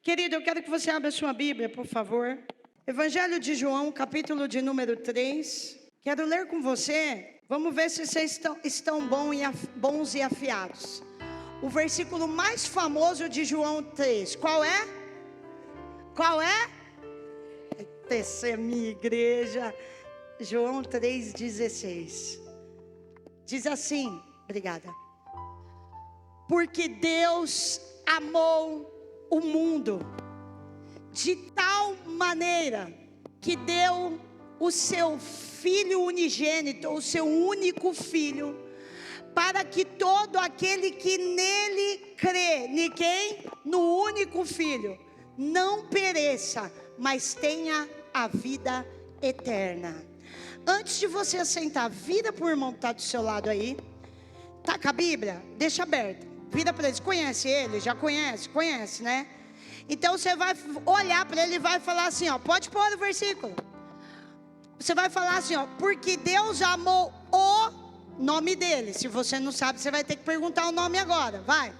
Querido, eu quero que você abra a sua Bíblia, por favor. Evangelho de João, capítulo de número 3. Quero ler com você. Vamos ver se vocês estão bons e afiados. O versículo mais famoso de João 3. Qual é? Qual é? Essa é minha igreja. João 3,16. Diz assim, obrigada. Porque Deus amou o mundo de tal maneira que deu o seu Filho unigênito, o seu único Filho, para que todo aquele que nele crê, no único Filho, não pereça, mas tenha a vida eterna. Antes de você assentar, vira para o irmão que está do seu lado aí. Tá com a Bíblia? Deixa aberta. Vira para eles. Conhece ele? Já conhece? Conhece, né? Então você vai olhar para ele e vai falar assim, ó. Pode pôr o versículo. Você vai falar assim, ó. Porque Deus amou o nome dele. Se você não sabe, você vai ter que perguntar o nome agora. Vai.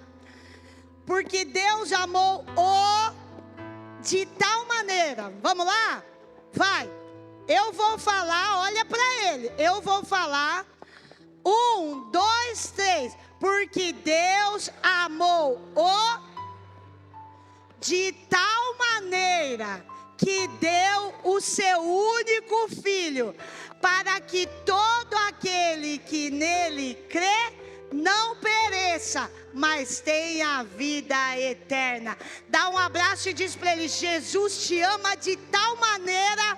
Porque Deus amou o de tal maneira. Vamos lá? Vai. Eu vou falar, olha para ele. Eu vou falar. 1, 2, 3. Porque Deus amou o de tal maneira que deu o seu único Filho, para que todo aquele que nele crê não pereça, mas tenha a vida eterna. Dá um abraço e diz para ele: Jesus te ama de tal maneira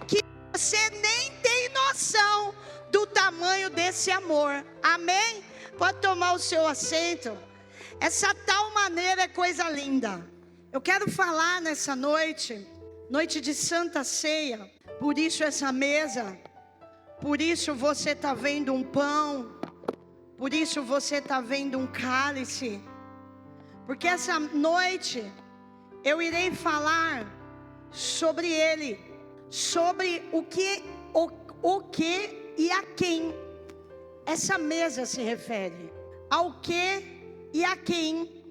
que você nem tem noção do tamanho desse amor. Amém? Pode tomar o seu assento. Essa tal maneira é coisa linda. Eu quero falar nessa noite, noite de Santa Ceia. Por isso essa mesa, por isso você está vendo um pão, por isso você está vendo um cálice. Porque essa noite eu irei falar sobre ele, sobre o que e a quem essa mesa se refere, ao que e a quem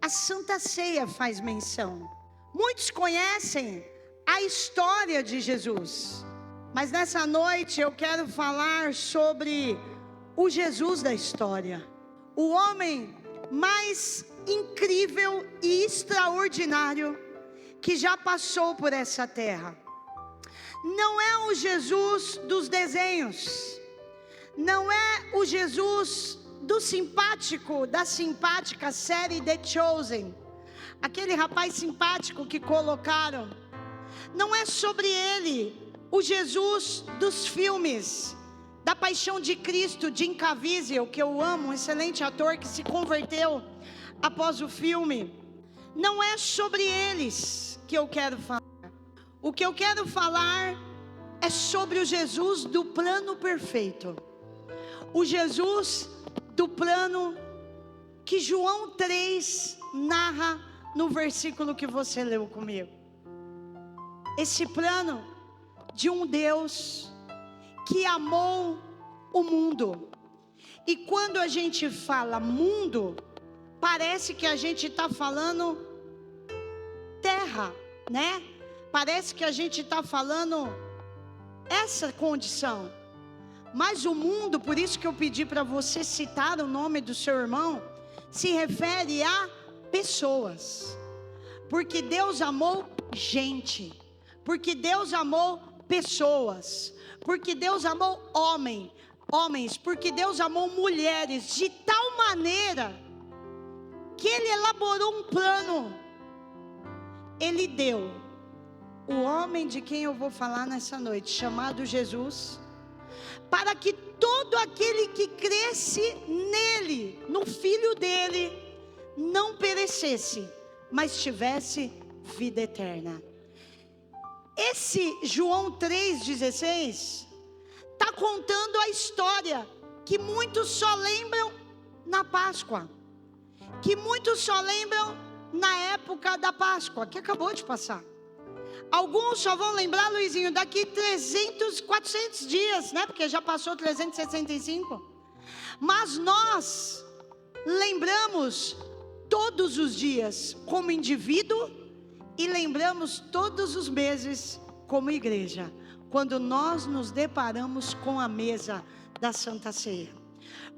a Santa Ceia faz menção. Muitos conhecem a história de Jesus, mas nessa noite eu quero falar sobre o Jesus da história, o homem mais incrível e extraordinário que já passou por essa terra. Não é o Jesus dos desenhos, não é o Jesus do simpático, da simpática série The Chosen, aquele rapaz simpático que colocaram. Não é sobre ele o Jesus dos filmes, da Paixão de Cristo, Jim Caviezel, que eu amo, um excelente ator que se converteu após o filme. Não é sobre eles que eu quero falar. O que eu quero falar é sobre o Jesus do plano perfeito. O Jesus do plano que João 3 narra no versículo que você leu comigo. Esse plano de um Deus que amou o mundo. E quando a gente fala mundo, parece que a gente está falando terra, né? Parece que a gente está falando essa condição. Mas o mundo, por isso que eu pedi para você citar o nome do seu irmão, se refere a pessoas. Porque Deus amou gente. Porque Deus amou pessoas. Porque Deus amou homens. Porque Deus amou mulheres de tal maneira que Ele elaborou um plano. Ele deu o homem de quem eu vou falar nessa noite, chamado Jesus, para que todo aquele que cresce nele, no Filho dele, não perecesse, mas tivesse vida eterna. Esse João 3,16 está contando a história que muitos só lembram na Páscoa, que muitos só lembram na época da Páscoa, que acabou de passar. Alguns só vão lembrar, Luizinho, daqui 300, 400 dias, né? Porque já passou 365. Mas nós lembramos todos os dias, como indivíduo e lembramos todos os meses como igreja, quando nós nos deparamos com a mesa da Santa Ceia.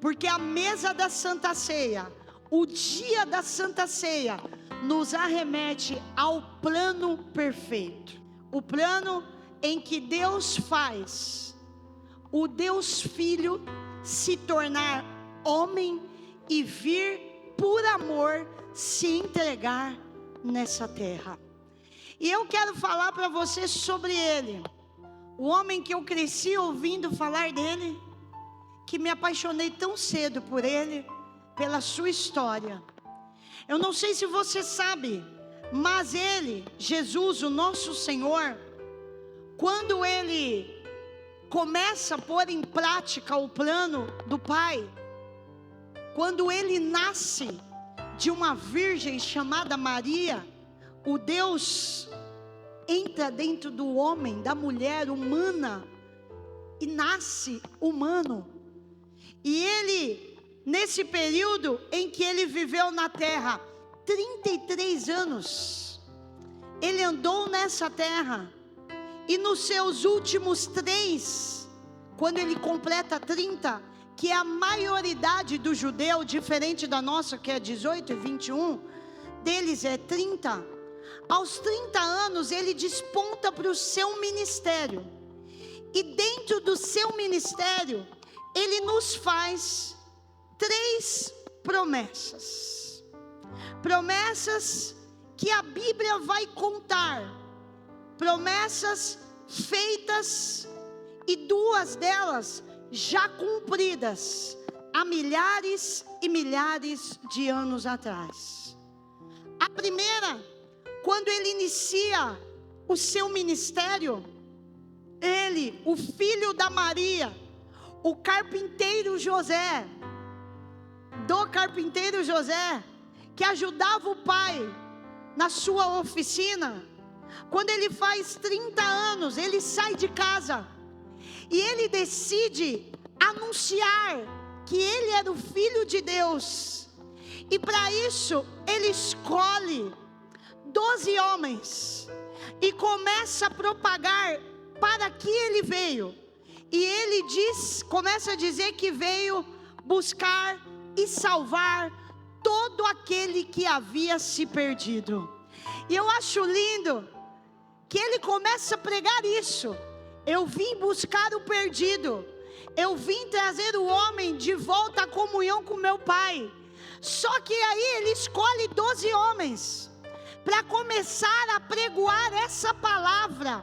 Porque a mesa da Santa Ceia, o dia da Santa Ceia, nos arremete ao plano perfeito. O plano em que Deus faz o Deus Filho se tornar homem e vir por amor se entregar nessa terra. E eu quero falar para você sobre ele, o homem que eu cresci ouvindo falar dele, que me apaixonei tão cedo por ele, pela sua história. Eu não sei se você sabe, mas ele, Jesus, o nosso Senhor, quando ele começa a pôr em prática o plano do Pai, quando ele nasce de uma virgem chamada Maria, o Deus entra dentro do homem, da mulher humana, e nasce humano. E ele, nesse período em que ele viveu na terra, 33 anos, ele andou nessa terra, e nos seus últimos 3, quando ele completa 30, que é a maioridade do judeu, diferente da nossa, que é 18 e 21, deles é 30, aos 30 anos ele desponta para o seu ministério, e dentro do seu ministério, ele nos faz 3 promessas, promessas que a Bíblia vai contar, promessas feitas, e 2 delas já cumpridas há milhares e milhares de anos atrás. A primeira, quando ele inicia o seu ministério, ele, o filho da Maria, o carpinteiro José, do carpinteiro José, que ajudava o pai na sua oficina, quando ele faz 30 anos, ele sai de casa, e ele decide anunciar que ele era o Filho de Deus, e para isso, ele escolhe 12 homens, e começa a propagar para que ele veio, e ele começa a dizer que veio buscar e salvar todo aquele que havia se perdido. E eu acho lindo que ele começa a pregar isso: eu vim buscar o perdido, eu vim trazer o homem de volta à comunhão com meu Pai. Só que aí ele escolhe 12 homens para começar a pregoar essa palavra,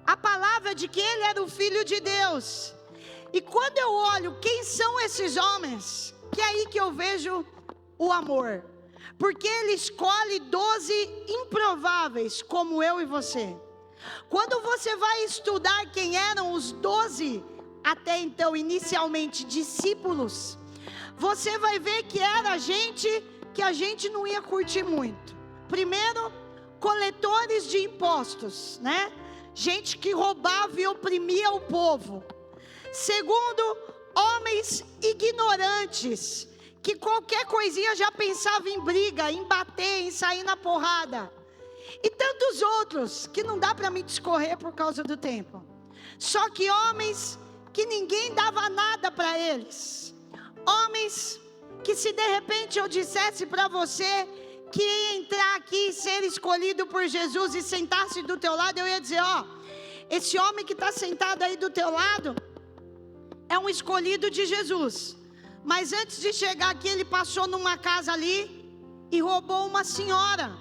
a palavra de que ele era o Filho de Deus. E quando eu olho quem são esses homens, que é aí que eu vejo o amor, porque ele escolhe 12 improváveis, como eu e você. Quando você vai estudar quem eram os 12, até então inicialmente discípulos, você vai ver que era gente que a gente não ia curtir muito. Primeiro, coletores de impostos, né? Gente que roubava e oprimia o povo. Segundo, homens ignorantes, que qualquer coisinha já pensava em briga, em bater, em sair na porrada. E tantos outros, que não dá para me discorrer por causa do tempo. Só que homens que ninguém dava nada para eles. Homens que, se de repente eu dissesse para você que ia entrar aqui e ser escolhido por Jesus e sentasse do teu lado, eu ia dizer: ó, esse homem que está sentado aí do teu lado é um escolhido de Jesus. Mas antes de chegar aqui, ele passou numa casa ali e roubou uma senhora.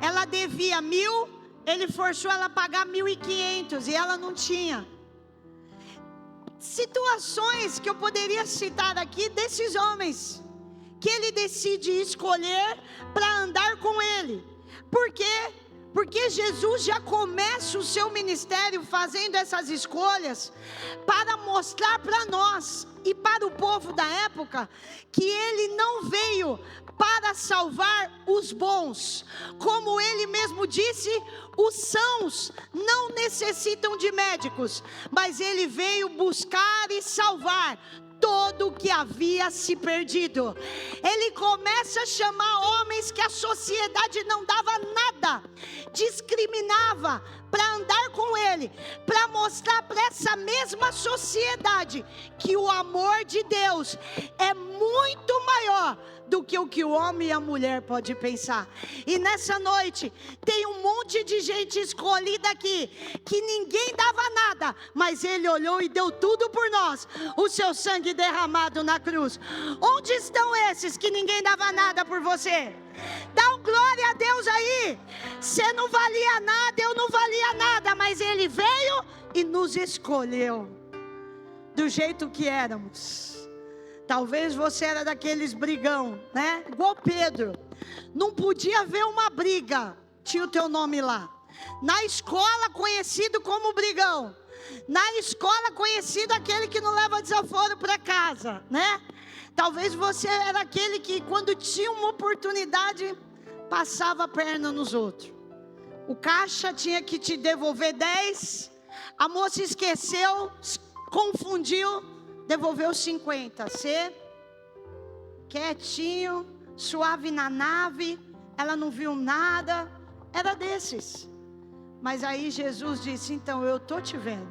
Ela devia 1.000, ele forçou ela a pagar 1.500 e ela não tinha. Situações que eu poderia citar aqui desses homens que ele decide escolher para andar com ele. Por quê? Porque Jesus já começa o seu ministério fazendo essas escolhas para mostrar para nós e para o povo da época que ele não veio para salvar os bons. Como ele mesmo disse, os sãos não necessitam de médicos, mas ele veio buscar e salvar todo o que havia se perdido. Ele começa a chamar homens que a sociedade não dava nada, discriminava, para andar com ele, para mostrar para essa mesma sociedade que o amor de Deus é muito maior do que o que o homem e a mulher pode pensar. E nessa noite tem um monte de gente escolhida aqui, que ninguém dava nada, mas ele olhou e deu tudo por nós, o seu sangue derramado na cruz. Onde estão esses que ninguém dava nada por você? Dá um glória a Deus aí. Você não valia nada, eu não valia nada, mas ele veio e nos escolheu do jeito que éramos. Talvez você era daqueles brigão, né? Igual Pedro, não podia ver uma briga, tinha o teu nome lá. Na escola conhecido como brigão, na escola conhecido aquele que não leva desaforo para casa, né? Talvez você era aquele que quando tinha uma oportunidade, passava a perna nos outros. O caixa tinha que te devolver 10, a moça esqueceu, confundiu, devolveu 50. Você, quietinho, suave na nave, ela não viu nada, era desses. Mas aí Jesus disse, então eu estou te vendo,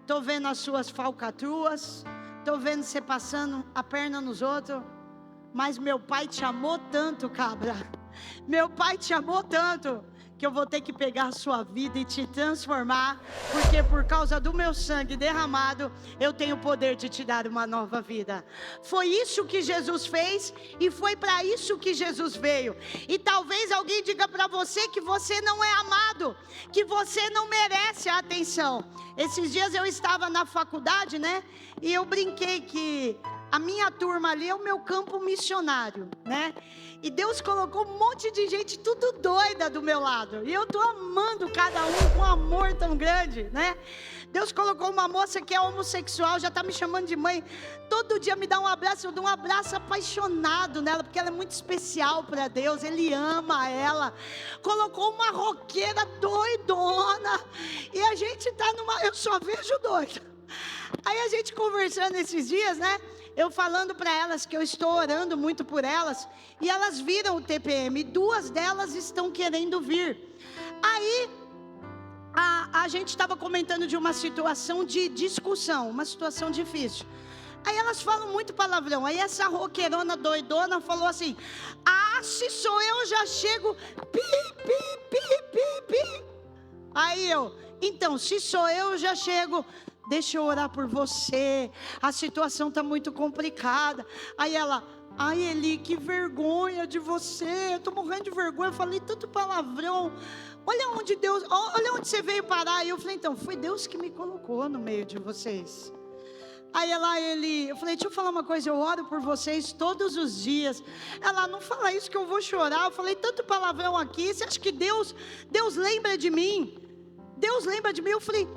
estou vendo as suas falcatruas, estou vendo você passando a perna nos outros, mas meu pai te amou tanto, cabra, meu pai te amou tanto, que eu vou ter que pegar a sua vida e te transformar, porque por causa do meu sangue derramado, eu tenho o poder de te dar uma nova vida. Foi isso que Jesus fez, e foi para isso que Jesus veio. E talvez alguém diga para você que você não é amado, que você não merece a atenção. Esses dias eu estava na faculdade, né, e eu brinquei que a minha turma ali é o meu campo missionário, né? E Deus colocou um monte de gente tudo doida do meu lado. E eu estou amando cada um com um amor tão grande, né? Deus colocou uma moça que é homossexual, já está me chamando de mãe. Todo dia me dá um abraço, eu dou um abraço apaixonado nela, porque ela é muito especial para Deus, Ele ama ela. Colocou uma roqueira doidona. E a gente está numa... Eu só vejo doida. Aí a gente conversando esses dias, né? Eu falando para elas que eu estou orando muito por elas, e elas viram o TPM, 2 delas estão querendo vir. Aí a gente estava comentando de uma situação de discussão, uma situação difícil. Aí elas falam muito palavrão. Aí essa roqueirona doidona falou assim: ah, se sou eu já chego pi, pi, pi, pi, pi. Aí eu, então, se sou eu já chego, deixa eu orar por você, a situação está muito complicada. Aí ela, ai Eli, que vergonha de você, eu estou morrendo de vergonha, eu falei tanto palavrão, olha onde Deus, olha onde você veio parar. E eu falei, então, foi Deus que me colocou no meio de vocês. Aí ela, Eli, eu falei, deixa eu falar uma coisa, eu oro por vocês todos os dias. Ela, não fala isso que eu vou chorar. Eu falei, tanto palavrão aqui, você acha que Deus lembra de mim? Deus lembra de mim? Eu falei,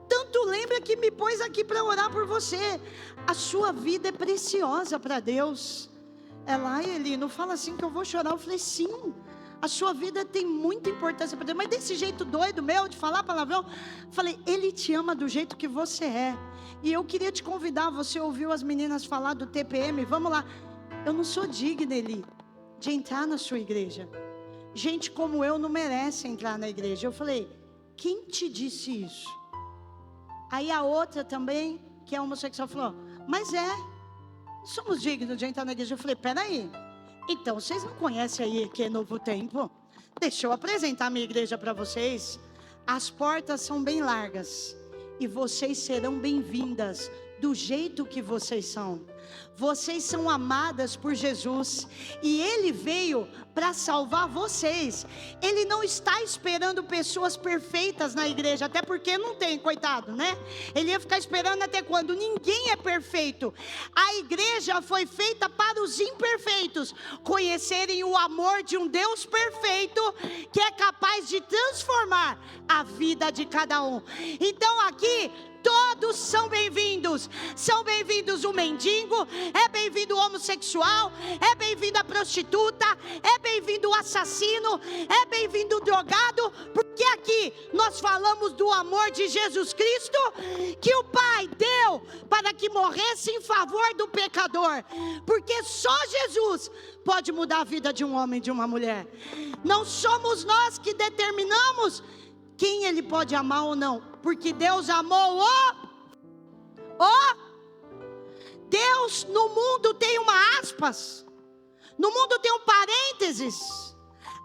tanto lembra que me pôs aqui para orar por você. A sua vida é preciosa para Deus. Ela, ai Eli, não fala assim que eu vou chorar. Eu falei, sim, a sua vida tem muita importância para Deus. Mas desse jeito doido meu, de falar palavrão, falei, Ele te ama do jeito que você é. E eu queria te convidar, você ouviu as meninas falar do TPM, vamos lá. Eu não sou digna, Eli, de entrar na sua igreja. Gente como eu não merece entrar na igreja. Eu falei, quem te disse isso? Aí a outra também, que é homossexual, falou, mas somos dignos de entrar na igreja. Eu falei, peraí, então vocês não conhecem aí que é Novo Tempo? Deixa eu apresentar a minha igreja para vocês. As portas são bem largas e vocês serão bem-vindas do jeito que vocês são. Vocês são amadas por Jesus e Ele veio para salvar vocês. Ele não está esperando pessoas perfeitas na igreja, até porque não tem, coitado, né? Ele ia ficar esperando até quando? Ninguém é perfeito. A igreja foi feita para os imperfeitos conhecerem o amor de um Deus perfeito, que é capaz de transformar a vida de cada um. Então aqui todos são bem-vindos. São bem-vindos o mendigo, é bem-vindo o homossexual, é bem-vindo a prostituta, é bem-vindo o assassino, é bem-vindo o drogado, porque aqui aqui nós falamos do amor de Jesus Cristo, que o Pai deu para que morresse em favor do pecador, porque só Jesus pode mudar a vida de um homem e de uma mulher. Não somos nós que determinamos quem Ele pode amar ou não, porque Deus amou Deus. No mundo tem uma aspas, no mundo tem um parênteses,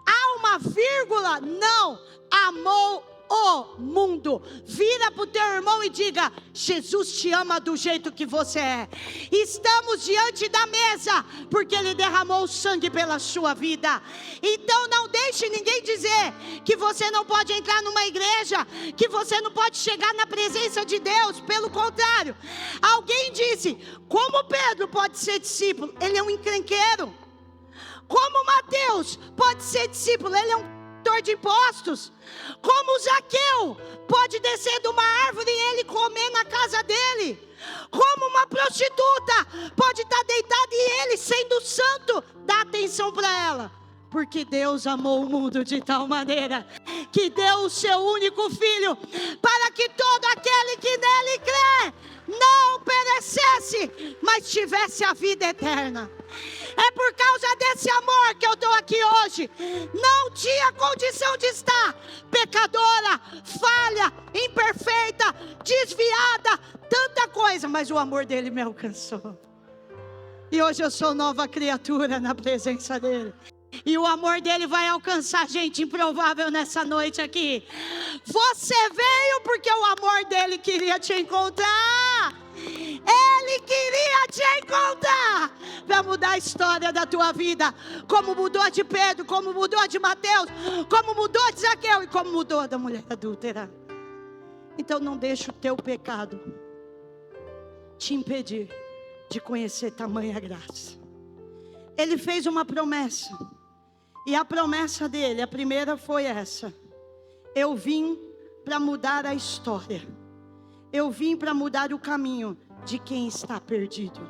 há uma vírgula. Não, amou o mundo. Vira para o teu irmão e diga: Jesus te ama do jeito que você é. Estamos diante da mesa porque Ele derramou o sangue pela sua vida. Então não deixe ninguém dizer que você não pode entrar numa igreja, que você não pode chegar na presença de Deus. Pelo contrário, alguém disse: como Pedro pode ser discípulo? Ele é um encrenqueiro. Como Mateus pode ser discípulo? Ele é um de impostos. Como Zaqueu pode descer de uma árvore e ele comer na casa dele? Como uma prostituta pode estar deitada e ele, sendo santo, dá atenção para ela? Porque Deus amou o mundo de tal maneira que deu o seu único filho, para que todo aquele que nele crê não perecesse, mas tivesse a vida eterna. É por causa desse amor que eu estou aqui hoje. Não tinha condição de estar pecadora, falha, imperfeita, desviada, tanta coisa, mas o amor dele me alcançou. E hoje eu sou nova criatura na presença dele. E o amor dele vai alcançar gente improvável nessa noite aqui. Você veio porque o amor dele queria te encontrar. Ele queria te encontrar para mudar a história da tua vida, como mudou a de Pedro, como mudou a de Mateus, como mudou a de Zaqueu e como mudou a da mulher adúltera. Então não deixe o teu pecado te impedir de conhecer tamanha graça. Ele fez uma promessa, e a promessa dele, a primeira foi essa: eu vim para mudar a história. Eu vim para mudar o caminho de quem está perdido,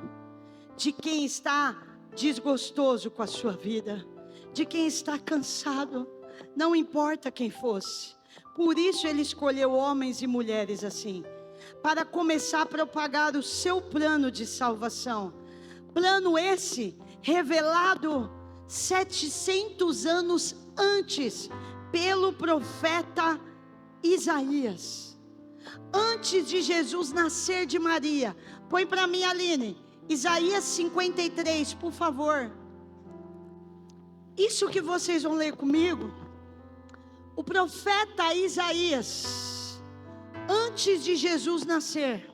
de quem está desgostoso com a sua vida, de quem está cansado, não importa quem fosse. Por isso Ele escolheu homens e mulheres assim, para começar a propagar o seu plano de salvação. Plano esse revelado 700 anos antes pelo profeta Isaías. Antes de Jesus nascer de Maria. Põe para mim, Aline, Isaías 53, por favor. Isso que vocês vão ler comigo, o profeta Isaías, antes de Jesus nascer,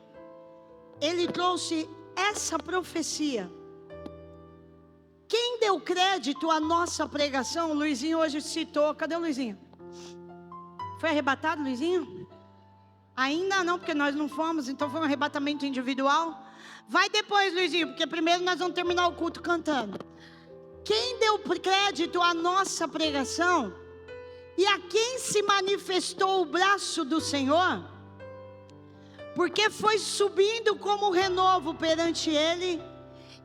ele trouxe essa profecia. Quem deu crédito à nossa pregação? O Luizinho hoje citou. Cadê o Luizinho? Foi arrebatado, Luizinho? Ainda não, porque nós não fomos, então foi um arrebatamento individual. Vai depois, Luizinho, porque primeiro nós vamos terminar o culto cantando. Quem deu crédito à nossa pregação e a quem se manifestou o braço do Senhor, porque foi subindo como renovo perante Ele,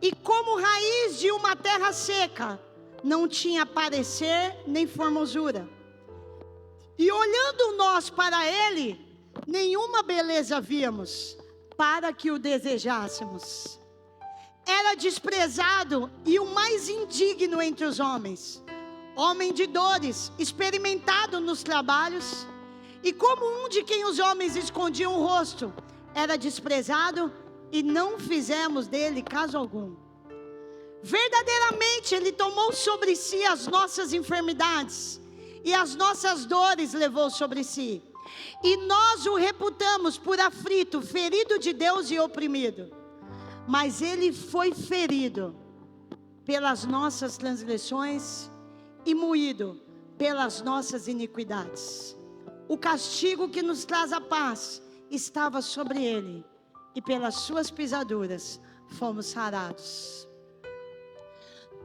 e como raiz de uma terra seca, não tinha parecer nem formosura. E olhando nós para Ele, nenhuma beleza víamos, para que o desejássemos. Era desprezado e o mais indigno entre os homens, homem de dores, experimentado nos trabalhos, e como um de quem os homens escondiam o rosto, era desprezado e não fizemos dele caso algum. Verdadeiramente Ele tomou sobre si as nossas enfermidades, e as nossas dores levou sobre si. E nós o reputamos por aflito, ferido de Deus e oprimido. Mas Ele foi ferido pelas nossas transgressões e moído pelas nossas iniquidades. O castigo que nos traz a paz estava sobre Ele, e pelas suas pisaduras fomos sarados.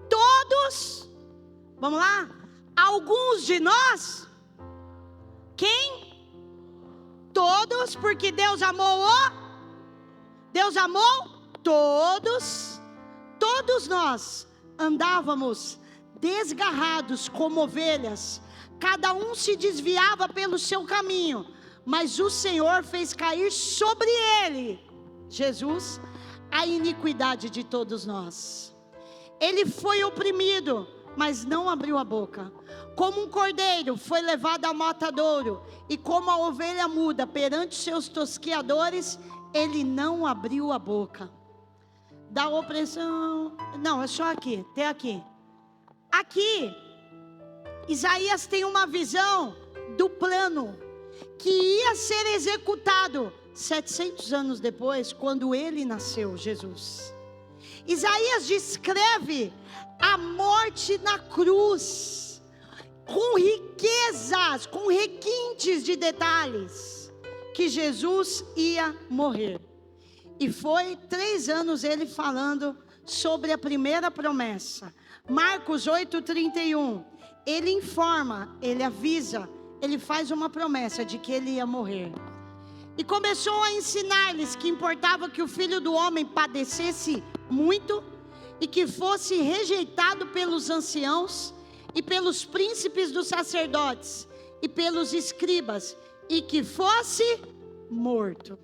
Todos, vamos lá, alguns de nós, quem? Todos, porque Deus amou todos. Todos nós andávamos desgarrados como ovelhas, cada um se desviava pelo seu caminho, mas o Senhor fez cair sobre ele, Jesus, a iniquidade de todos nós. Ele foi oprimido, mas não abriu a boca. Como um cordeiro foi levado ao matadouro, e como a ovelha muda perante seus tosqueadores, ele não abriu a boca. Da opressão, não, é só aqui, até aqui. Aqui, Isaías tem uma visão do plano que ia ser executado 700 anos depois, quando ele nasceu, Jesus. Isaías descreve a morte na cruz, com riquezas, com requintes de detalhes, que Jesus ia morrer. E foi 3 anos ele falando sobre a primeira promessa. Marcos 8:31, ele informa, ele avisa, ele faz uma promessa de que ele ia morrer. E começou a ensinar-lhes que importava que o Filho do Homem padecesse muito, e que fosse rejeitado pelos anciãos, e pelos príncipes dos sacerdotes, e pelos escribas, e que fosse morto.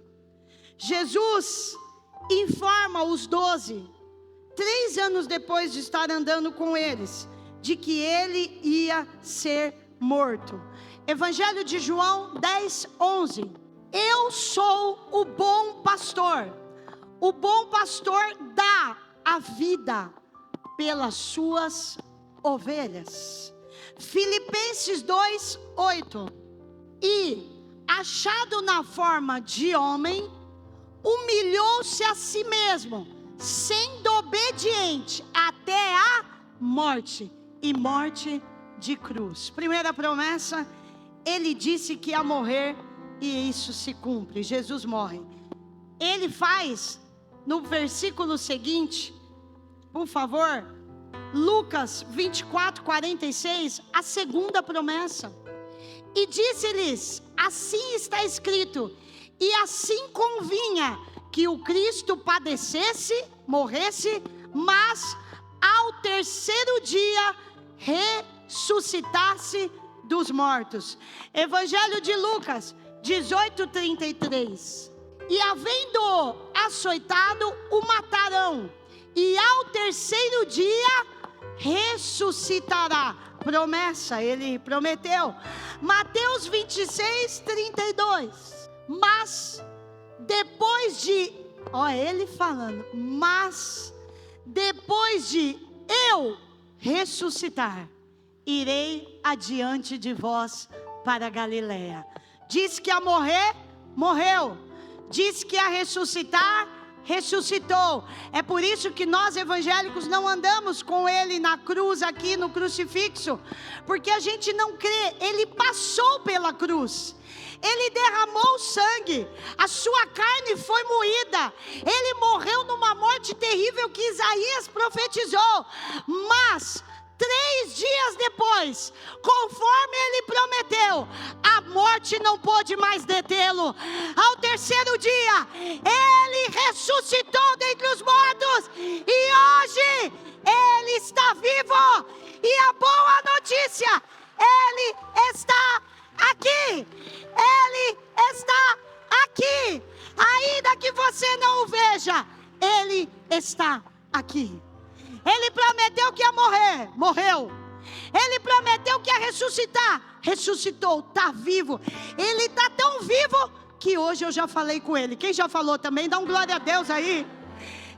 Jesus informa os 12, 3 anos depois de estar andando com eles, de que ele ia ser morto. Evangelho de João 10:11. Eu sou o bom pastor. O bom pastor dá a vida pelas suas ovelhas. Filipenses 2:8. E, achado na forma de homem, humilhou-se a si mesmo, sendo obediente até a morte, e morte de cruz. Primeira promessa, ele disse que ia morrer, e isso se cumpre. Jesus morre. Ele faz, no versículo seguinte, por favor, Lucas 24:46, a segunda promessa. E disse-lhes: assim está escrito, e assim convinha que o Cristo padecesse, morresse, mas ao terceiro dia ressuscitasse dos mortos. Evangelho de Lucas 18:33. E havendo açoitado, o matarão, e ao terceiro dia ressuscitará. Promessa, ele prometeu. Mateus 26:32. Mas depois de, ele falando, mas depois de eu ressuscitar, irei adiante de vós para Galiléia. Diz que ia morrer, morreu. Diz que ia ressuscitar, ressuscitou. É por isso que nós evangélicos não andamos com ele na cruz, aqui no crucifixo, porque a gente não crê. Ele passou pela cruz, ele derramou sangue, a sua carne foi moída, ele morreu numa morte terrível que Isaías profetizou, mas 3 dias depois, conforme ele prometeu, a morte não pôde mais detê-lo. Ao terceiro dia, ele ressuscitou dentre os mortos, e hoje ele está vivo. E a boa notícia, ele está aqui. Ele está aqui. Ainda que você não o veja, ele está aqui. Ele prometeu que ia morrer, morreu. Ele prometeu que ia ressuscitar, ressuscitou, está vivo. Ele está tão vivo que hoje eu já falei com ele. Quem já falou também, dá um glória a Deus aí.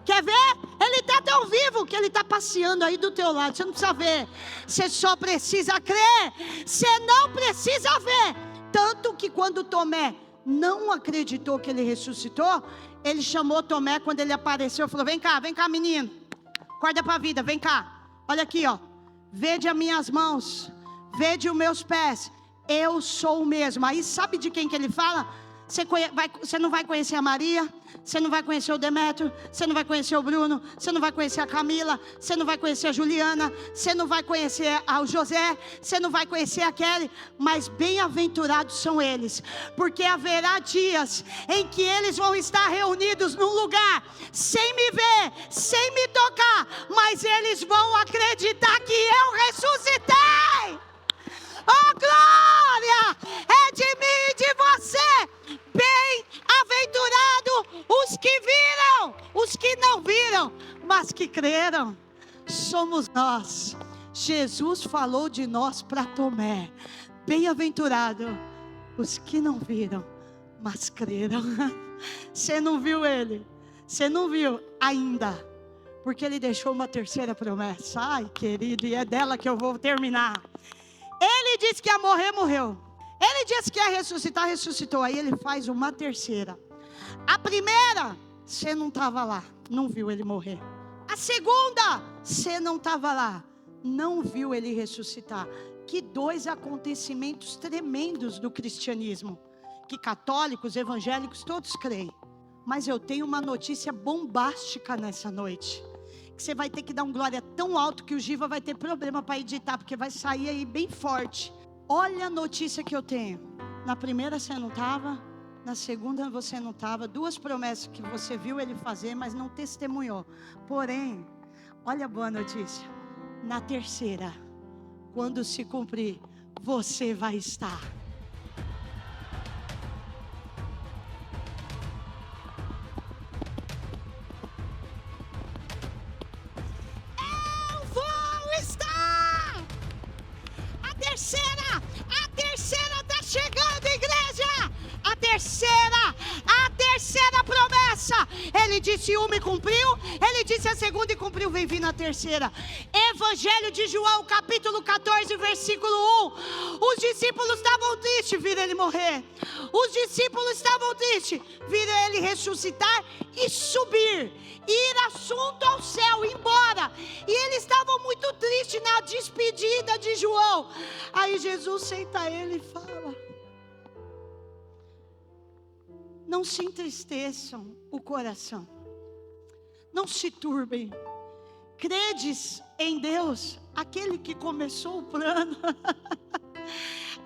Quer ver? Ele está tão vivo que ele está passeando aí do teu lado. Você não precisa ver, você só precisa crer. Você não precisa ver. Tanto que quando Tomé não acreditou que ele ressuscitou, ele chamou Tomé quando ele apareceu, falou: vem cá menino. Acorda para a vida, vem cá. Olha aqui, vede as minhas mãos, vede os meus pés. Eu sou o mesmo. Aí sabe de quem que ele fala? Você não vai conhecer a Maria, você não vai conhecer o Demétrio, você não vai conhecer o Bruno, você não vai conhecer a Camila, você não vai conhecer a Juliana, você não vai conhecer o José, você não vai conhecer a Kelly, mas bem-aventurados são eles, porque haverá dias em que eles vão estar reunidos num lugar, sem me ver, sem me tocar, mas eles vão acreditar que eu ressuscitei. Oh, glória! É de mim e de você. Bem-aventurado os que viram, os que não viram, mas que creram. Somos nós. Jesus falou de nós para Tomé. Bem-aventurado os que não viram, mas creram. Você não viu ele? Você não viu ainda? Porque ele deixou uma terceira promessa. Ai, querido, e é dela que eu vou terminar. Ele disse que ia morrer, morreu. Ele disse que ia ressuscitar, ressuscitou. Aí ele faz uma terceira. A primeira, você não estava lá, não viu ele morrer. A segunda, você não estava lá, não viu ele ressuscitar. Que dois acontecimentos tremendos do cristianismo, que católicos, evangélicos, todos creem. Mas eu tenho uma notícia bombástica nessa noite, que você vai ter que dar um glória tão alto que o Giva vai ter problema para editar, porque vai sair aí bem forte. Olha a notícia que eu tenho. Na primeira você não estava, na segunda você não estava. Duas promessas que você viu ele fazer, mas não testemunhou. Porém, olha a boa notícia. Na terceira, quando se cumprir, você vai estar. Eu vou estar. A terceira está chegando, igreja. A terceira promessa. Ele disse uma e cumpriu. Ele disse a segunda e cumpriu. Vem vindo a terceira. Evangelho de João, capítulo 14, versículo 1. Os discípulos estavam tristes, viram ele morrer. Os discípulos estavam tristes, viram ele ressuscitar e subir, ir assunto ao céu, embora. E eles estavam muito tristes na despedida de João. Aí Jesus senta ele e fala: não se entristeçam o coração, não se turbem. Credes em Deus, aquele que começou o plano,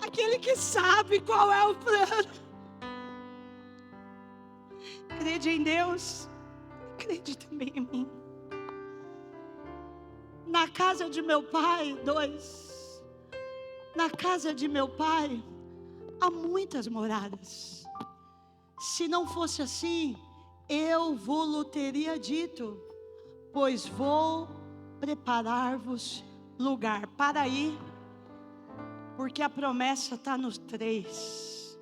aquele que sabe qual é o plano. Crede em Deus, crede também em mim. Na casa de meu pai, na casa de meu pai há muitas moradas. Se não fosse assim, eu vou-lo teria dito, pois vou preparar-vos lugar para ir, porque a promessa está nos 3.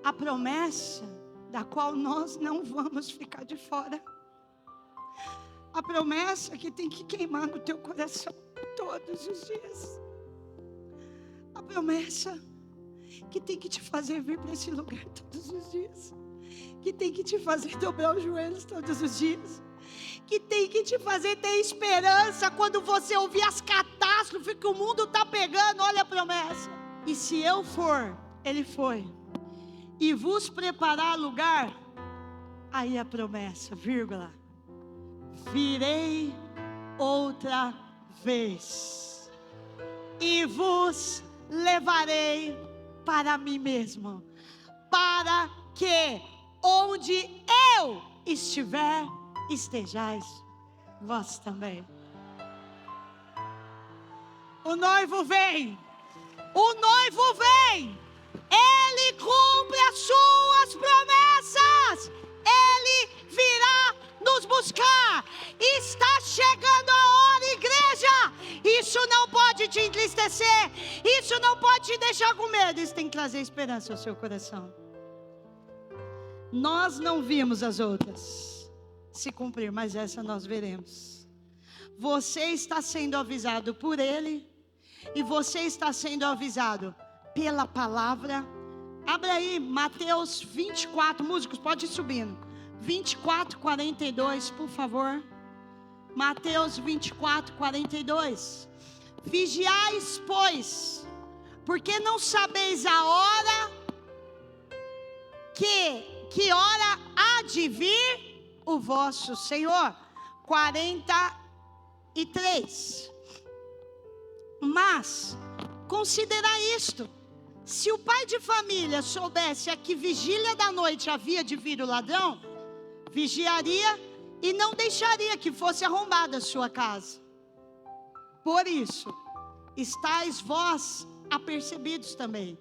A promessa da qual nós não vamos ficar de fora. A promessa que tem que queimar no teu coração todos os dias. A promessa que tem que te fazer vir para esse lugar todos os dias. Que tem que te fazer dobrar os joelhos todos os dias. Que tem que te fazer ter esperança quando você ouvir as catástrofes que o mundo está pegando. Olha a promessa. E se eu for, ele foi, e vos preparar lugar, aí a promessa, vírgula, virei outra vez e vos levarei para mim mesmo, para que onde eu estiver, estejais vós também. O noivo vem, ele cumpre as suas promessas, ele virá nos buscar. Está chegando a hora, igreja. Isso não pode te entristecer, isso não pode te deixar com medo, isso tem que trazer esperança ao seu coração. Nós não vimos as outras se cumprir, mas essa nós veremos. Você está sendo avisado por ele, e você está sendo avisado pela palavra. Abra aí Mateus 24, músicos, pode ir subindo. 24, 42, por favor. Mateus 24, 42. Vigiais, pois, porque não sabeis a hora que hora há de vir o vosso Senhor. 43. Mas considerai isto: se o pai de família soubesse a que vigília da noite havia de vir o ladrão, vigiaria e não deixaria que fosse arrombada a sua casa. Por isso, estáis vós apercebidos também,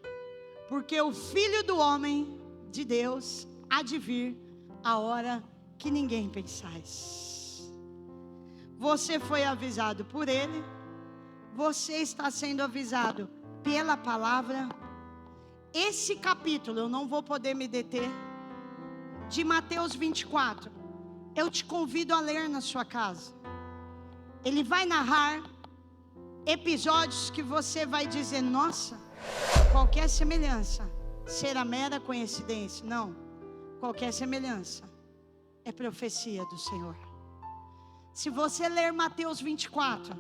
porque o Filho do Homem de Deus há de vir a hora que ninguém pensais. Você foi avisado por Ele, você está sendo avisado pela palavra. Esse capítulo, eu não vou poder me deter, de Mateus 24, eu te convido a ler na sua casa. Ele vai narrar episódios que você vai dizer: nossa, qualquer semelhança será mera coincidência. Não, qualquer semelhança é profecia do Senhor. Se você ler Mateus 24,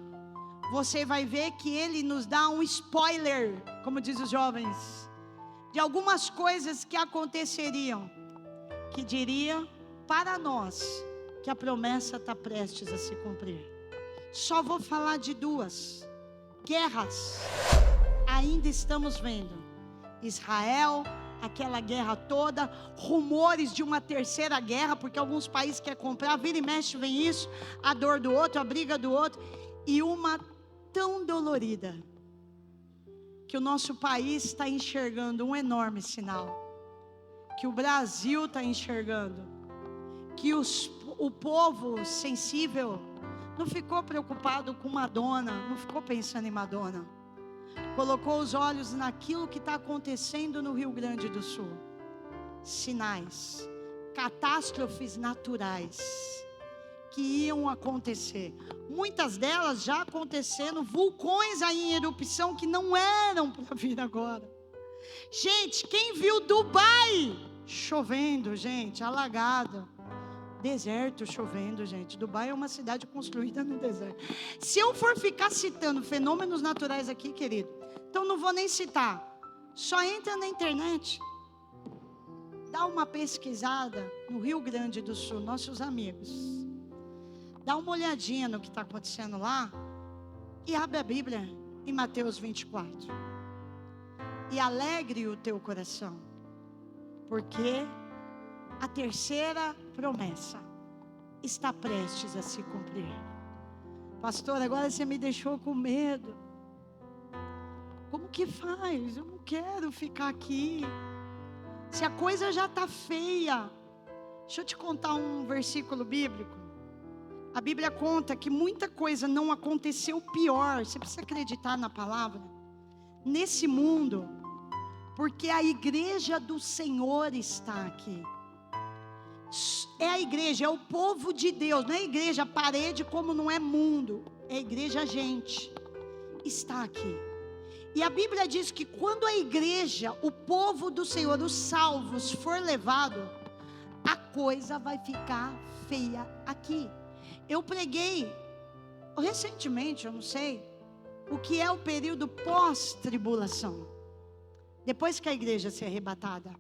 você vai ver que ele nos dá um spoiler, como diz os jovens, de algumas coisas que aconteceriam, que diria para nós que a promessa está prestes a se cumprir. Só vou falar de duas guerras. Ainda estamos vendo Israel, aquela guerra toda, rumores de uma terceira guerra, porque alguns países querem comprar, vira e mexe vem isso, a dor do outro, a briga do outro, e uma tão dolorida, que o nosso país está enxergando um enorme sinal, que o Brasil está enxergando, que o povo sensível não ficou preocupado com Madonna, não ficou pensando em Madonna, colocou os olhos naquilo que está acontecendo no Rio Grande do Sul. Sinais, catástrofes naturais que iam acontecer, muitas delas já acontecendo, vulcões aí em erupção que não eram para vir agora. Gente, quem viu Dubai chovendo, gente, alagado, deserto chovendo, gente. Dubai é uma cidade construída no deserto. Se eu for ficar citando fenômenos naturais aqui, querido, então não vou nem citar. Só entra na internet, dá uma pesquisada no Rio Grande do Sul, nossos amigos, dá uma olhadinha no que está acontecendo lá e abre a Bíblia em Mateus 24 e alegre o teu coração, porque a terceira promessa está prestes a se cumprir. Pastor, agora você me deixou com medo. Como que faz? Eu não quero ficar aqui. Se a coisa já está feia. Deixa eu te contar um versículo bíblico. A Bíblia conta que muita coisa não aconteceu pior. Você precisa acreditar na palavra. Nesse mundo, porque a igreja do Senhor está aqui. É a igreja, é o povo de Deus. Não é a igreja parede como não é mundo. É a igreja gente. Está aqui. E a Bíblia diz que quando a igreja, o povo do Senhor, os salvos, for levado, a coisa vai ficar feia aqui. Eu preguei recentemente, eu não sei, o que é o período pós-tribulação. Depois que a igreja ser arrebatada.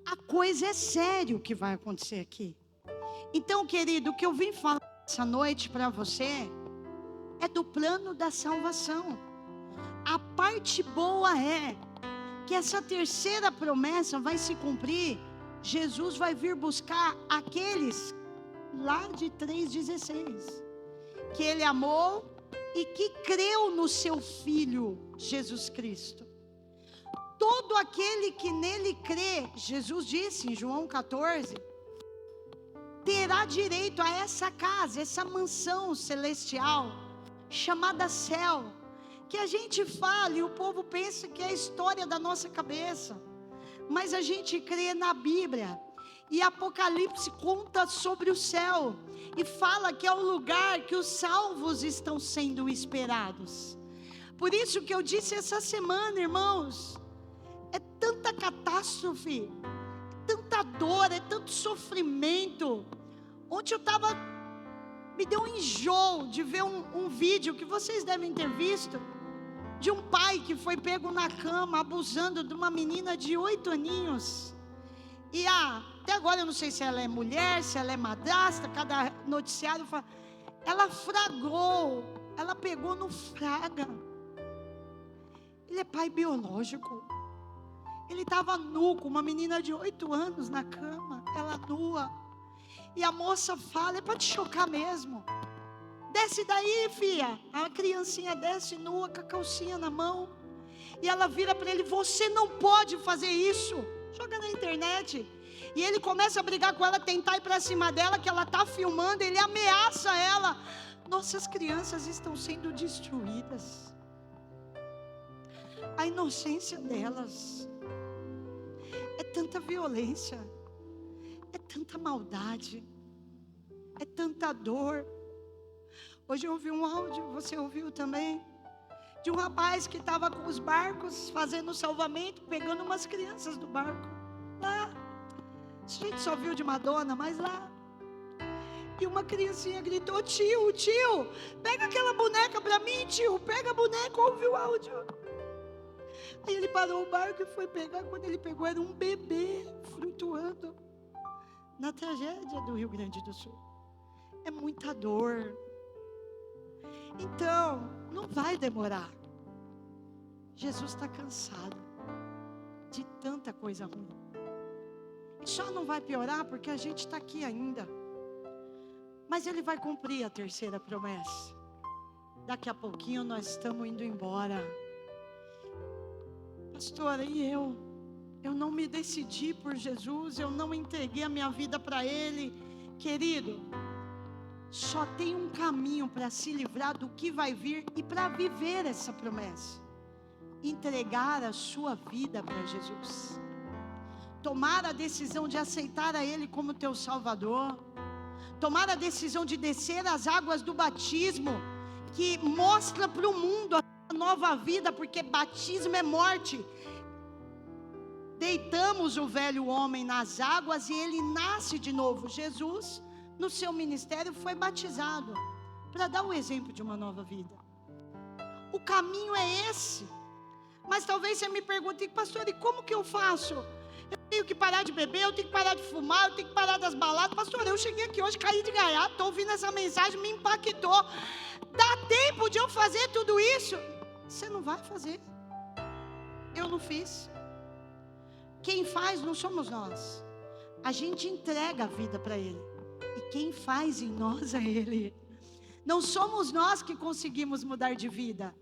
A coisa é sério que vai acontecer aqui. Então, querido, o que eu vim falar essa noite para você é do plano da salvação. A parte boa é que essa terceira promessa vai se cumprir. Jesus vai vir buscar aqueles lá de 3,16 que Ele amou e que creu no seu Filho Jesus Cristo. Todo aquele que nele crê, Jesus disse em João 14, terá direito a essa casa, essa mansão celestial, chamada céu, que a gente fala e o povo pensa que é a história da nossa cabeça, mas a gente crê na Bíblia, e Apocalipse conta sobre o céu, e fala que é o lugar que os salvos estão sendo esperados. Por isso que eu disse essa semana, irmãos, é tanta catástrofe, é tanta dor, é tanto sofrimento. Ontem eu estava, me deu um enjoo de ver um vídeo que vocês devem ter visto, de um pai que foi pego na cama, abusando de uma menina de 8 aninhos, e até agora eu não sei se ela é mulher, se ela é madrasta, cada noticiário fala, ela fragou, ela pegou no fraga, ele é pai biológico, ele estava nu, com uma menina de 8 anos na cama, ela nua, e a moça fala, é para te chocar mesmo, desce daí filha, a criancinha desce nua, com a calcinha na mão, E ela vira para ele: você não pode fazer isso. Joga na internet. E ele começa a brigar com ela, tentar ir para cima dela, que ela está filmando. Ele ameaça ela. Nossas crianças estão sendo destruídas. A inocência delas. É tanta violência. É tanta maldade. É tanta dor. Hoje eu ouvi um áudio, você ouviu também? De um rapaz que estava com os barcos, fazendo salvamento, pegando umas crianças do barco. Lá. A gente só viu de Madonna, mas lá. E uma criancinha gritou: tio, pega aquela boneca para mim, tio, pega a boneca, ouve o áudio. Aí ele parou o barco e foi pegar. Quando ele pegou, era um bebê flutuando na tragédia do Rio Grande do Sul. É muita dor. Então, não vai demorar. Jesus está cansado de tanta coisa ruim. E só não vai piorar porque a gente está aqui ainda. Mas Ele vai cumprir a terceira promessa. Daqui a pouquinho nós estamos indo embora. Pastora, e eu? Eu não me decidi por Jesus, eu não entreguei a minha vida para Ele. Querido, só tem um caminho para se livrar do que vai vir e para viver essa promessa: entregar a sua vida para Jesus. Tomar a decisão de aceitar a Ele como teu Salvador. Tomar a decisão de descer as águas do batismo, que mostra para o mundo a nova vida, porque batismo é morte. Deitamos o velho homem nas águas e ele nasce de novo. Jesus, no seu ministério, foi batizado para dar o exemplo de uma nova vida. O caminho é esse. Mas talvez você me pergunte: pastor, e como que eu faço? Eu tenho que parar de beber, eu tenho que parar de fumar, eu tenho que parar das baladas. Pastor, eu cheguei aqui hoje, caí de gaiato, estou ouvindo essa mensagem, me impactou. Dá tempo de eu fazer tudo isso? Você não vai fazer. Eu não fiz. Quem faz não somos nós. A gente entrega a vida para Ele. E quem faz em nós é Ele. Não somos nós que conseguimos mudar de vida.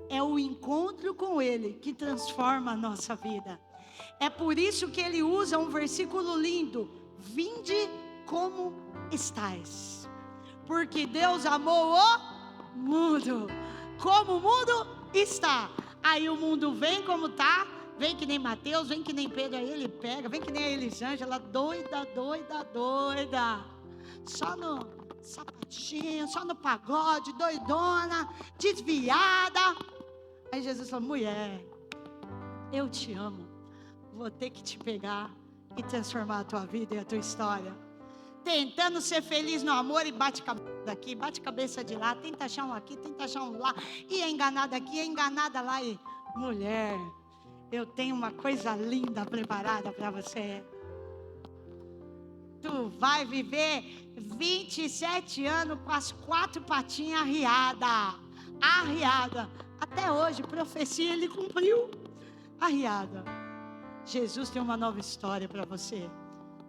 É o encontro com Ele que transforma a nossa vida. É por isso que Ele usa um versículo lindo: vinde como estais. Porque Deus amou o mundo, como o mundo está. Aí o mundo vem como está. Vem que nem Mateus, vem que nem Pedro, aí ele pega. Vem que nem a Elisângela, doida. Só no sapatinho, só no pagode, doidona, desviada. Aí Jesus falou: mulher, eu te amo. Vou ter que te pegar e transformar a tua vida e a tua história. Tentando ser feliz no amor e bate cabeça daqui, bate cabeça de lá, tenta achar um aqui, tenta achar um lá, e é enganada aqui, é enganada lá. E mulher, eu tenho uma coisa linda preparada para você. Tu vai viver 27 anos com as 4 patinhas arriada. Até hoje, profecia Ele cumpriu. Arriada. Jesus tem uma nova história para você.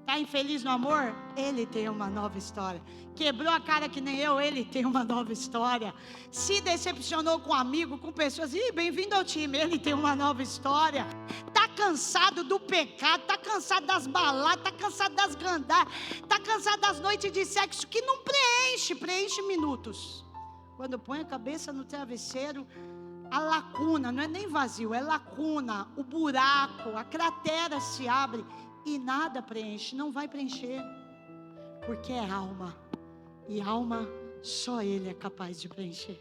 Está infeliz no amor? Ele tem uma nova história. Quebrou a cara que nem eu? Ele tem uma nova história. Se decepcionou com um amigo, com pessoas? Bem-vindo ao time. Ele tem uma nova história. Está cansado do pecado, está cansado das baladas, está cansado das gandás, está cansado das noites de sexo que não preenche minutos. Quando põe a cabeça no travesseiro, a lacuna, não é nem vazio, é lacuna, o buraco, a cratera se abre e nada preenche, não vai preencher, porque é alma, e alma só Ele é capaz de preencher.